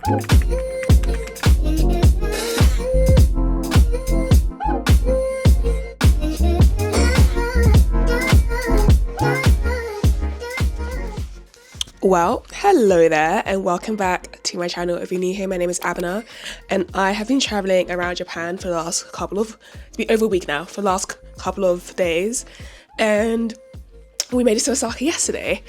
Well, hello there and welcome back to my channel. If you're new here, my name is Abena and I have been traveling around Japan for the last it's been over a week now, for the last couple of days, and we made it to Osaka yesterday.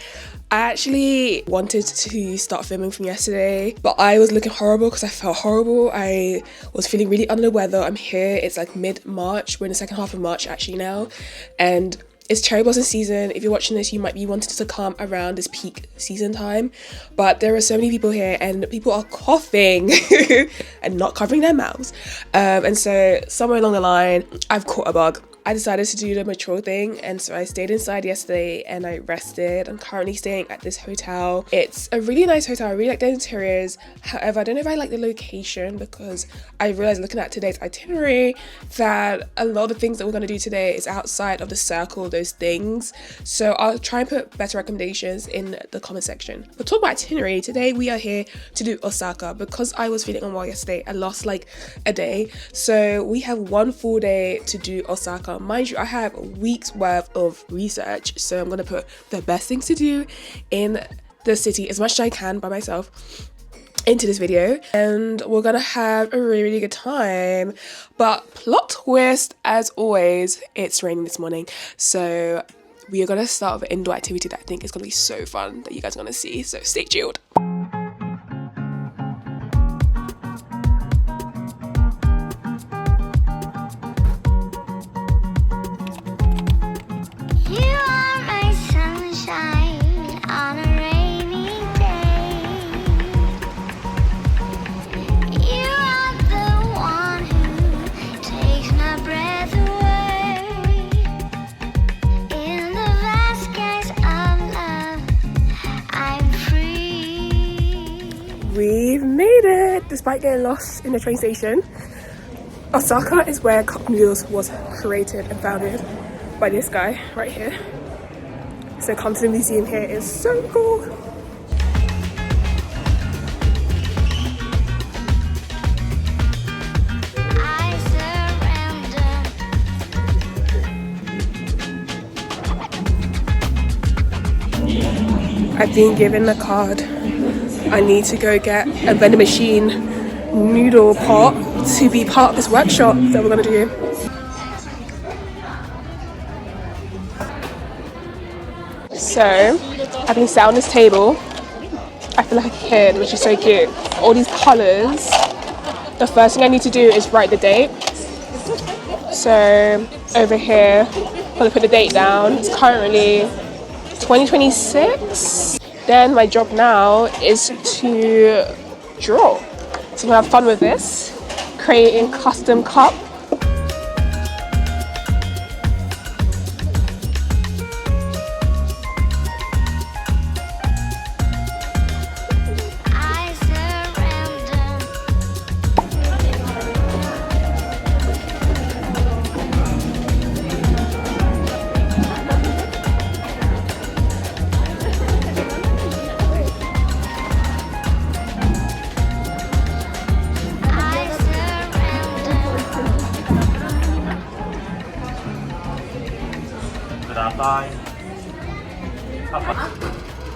I actually wanted to start filming from yesterday, but I was looking horrible because I felt horrible. I was feeling really under the weather. I'm here, it's like mid-March, we're in the second half of March actually now, and it's cherry blossom season. If you're watching this, you might be wanting to come around this peak season time, but there are so many people here and people are coughing and not covering their mouths. And so somewhere along the line, I've caught a bug. I decided to do the mature thing, and so I stayed inside yesterday and I rested. I'm currently staying at this hotel. It's a really nice hotel. I really like the interiors. However, I don't know if I like the location because I realized looking at today's itinerary that a lot of things that we're going to do today is outside of the circle of those things. So I'll try and put better recommendations in the comment section. But talk about itinerary, today we are here to do Osaka. Because I was feeling unwell yesterday, I lost like a day. So we have one full day to do Osaka. Mind you, I have a week's worth of research, so I'm going to put the best things to do in the city as much as I can by myself into this video, and we're gonna have a really good time. But plot twist, as always, it's raining this morning, so we are gonna start with an indoor activity that I think is gonna be so fun that you guys are gonna see, so stay tuned. We've made it, despite getting lost in the train station. Osaka is where cup noodles was created and founded by this guy right here. So come to the museum here, it's so cool. I've been given a card. I need to go get a vending machine noodle pot to be part of this workshop that we're gonna do. So, I've been sat on this table. I feel like a kid, which is so cute. All these colours. The first thing I need to do is write the date. So, over here, I'm gonna put the date down. It's currently 2026. Then my job now is to draw. So I'm gonna have fun with this, creating custom cup.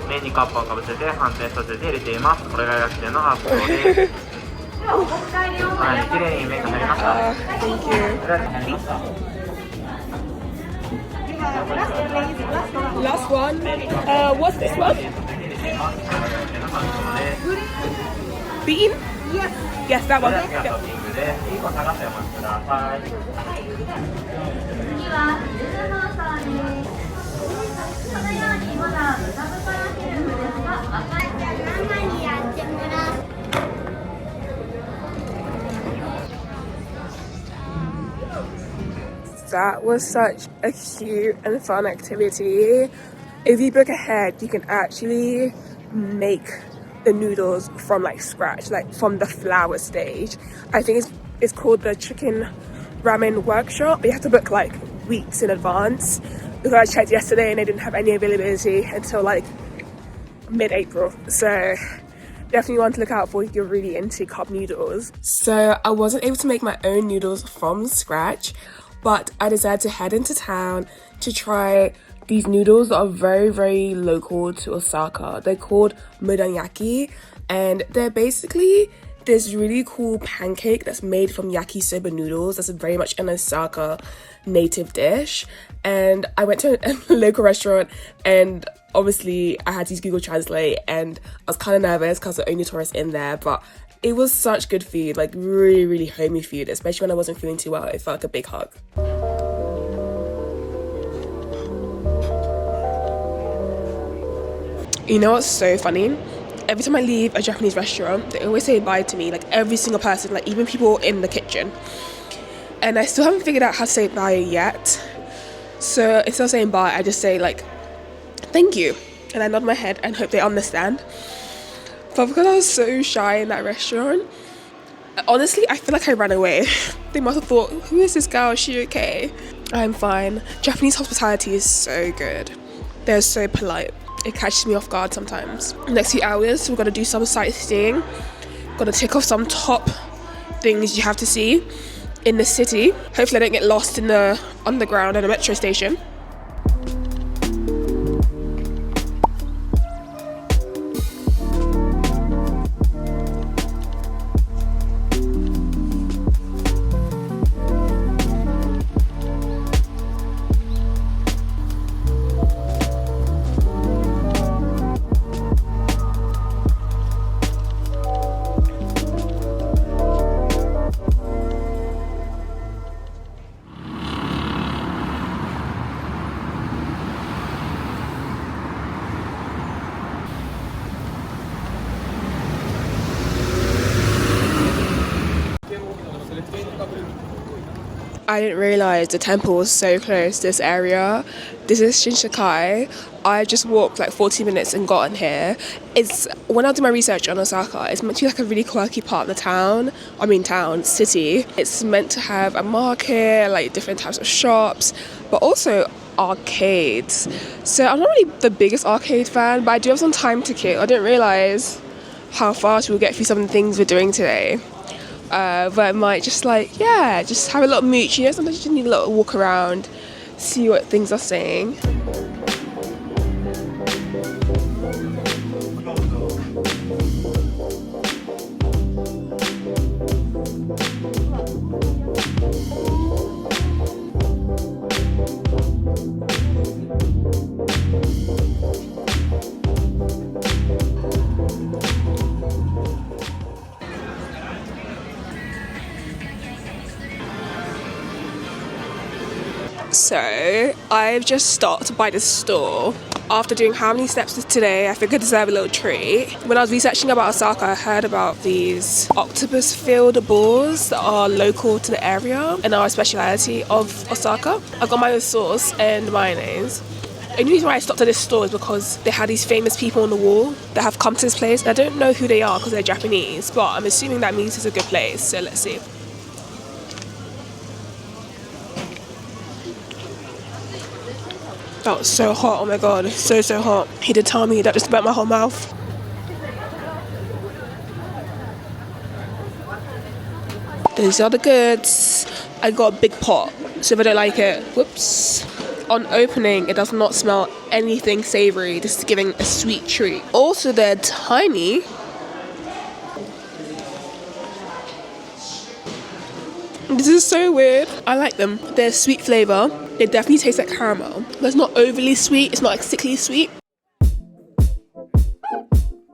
目にカップをかぶせて反転させて入れています。これが学生の発想です。はい、綺麗に目が入りました。Thank you. Last one. What's this one? Bean? Yes. Yes, that one. Yeah. That was such a cute and fun activity. If you book ahead, you can actually make the noodles from like scratch, like from the flour stage. I think it's called the chicken ramen workshop, but you have to book like weeks in advance, because I checked yesterday and they didn't have any availability until like mid-April. So definitely one to look out for if you're really into cup noodles. So I wasn't able to make my own noodles from scratch, but I decided to head into town to try these noodles that are very, very local to Osaka. They're called modanyaki, and they're basically this really cool pancake that's made from yakisoba noodles. That's very much an Osaka native dish. And I went to a local restaurant, and obviously I had to use Google Translate, and I was kind of nervous because the only tourist in there, but it was such good food, like really, really homey food, especially when I wasn't feeling too well. It felt like a big hug. You know what's so funny? Every time I leave a Japanese restaurant, they always say bye to me, like every single person, like even people in the kitchen. And I still haven't figured out how to say bye yet. So instead of saying bye, I just say like, thank you. And I nod my head and hope they understand. But because I was so shy in that restaurant, honestly, I feel like I ran away. They must have thought, who is this girl? Is she okay? I'm fine. Japanese hospitality is so good. They're so polite. It catches me off guard sometimes. Next few hours, we're gonna do some sightseeing. Gonna tick off some top things you have to see in the city. Hopefully I don't get lost in the underground and a metro station. I didn't realise the temple was so close to this area. This is Shinshikai. I just walked like 40 minutes and got in here. When I did my research on Osaka, it's meant to be like a really quirky part of the city. It's meant to have a market, like different types of shops, but also arcades. So I'm not really the biggest arcade fan, but I do have some time to kill. I didn't realise how fast we'll get through some of the things we're doing today. But I might just just have a little mooch, you know, sometimes you just need a little walk around, see what things are saying. So I've just stopped by this store. After doing how many steps today, I think I deserve a little treat. When I was researching about Osaka, I heard about these octopus-filled balls that are local to the area and are a speciality of Osaka. I got mine with sauce and mayonnaise. The only reason why I stopped at this store is because they had these famous people on the wall that have come to this place. And I don't know who they are because they're Japanese, but I'm assuming that means it's a good place, so let's see. That was so hot, oh my god, so hot. He did tell me that just burnt my whole mouth. These are the goods. I got a big pot, so if I don't like it, whoops. On opening, it does not smell anything savoury. This is giving a sweet treat. Also, they're tiny. This is so weird. I like them. They're sweet flavour. They definitely taste like caramel. But it's not overly sweet. It's not like sickly sweet.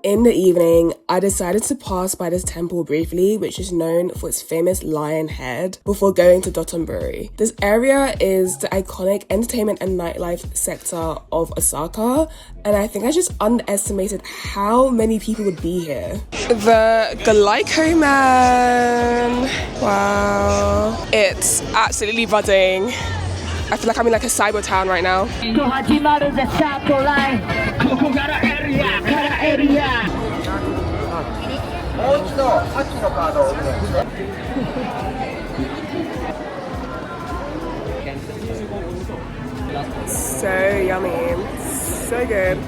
In the evening, I decided to pass by this temple briefly, which is known for its famous lion head, before going to Dotonbori. This area is the iconic entertainment and nightlife sector of Osaka, and I think I just underestimated how many people would be here. The Glyco Man! Wow. It's absolutely buzzing. I feel like I'm in like a cyber town right now. So yummy, so good.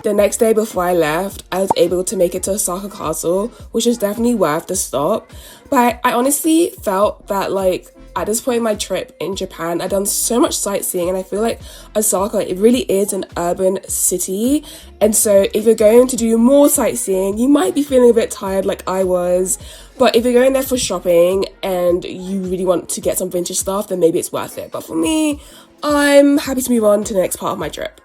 The next day before I left, I was able to make it to Osaka Castle, which is definitely worth the stop. But I honestly felt that like at this point in my trip in Japan, I've done so much sightseeing, and I feel like Osaka, it really is an urban city. And so if you're going to do more sightseeing, you might be feeling a bit tired like I was. But if you're going there for shopping and you really want to get some vintage stuff, then maybe it's worth it. But for me, I'm happy to move on to the next part of my trip.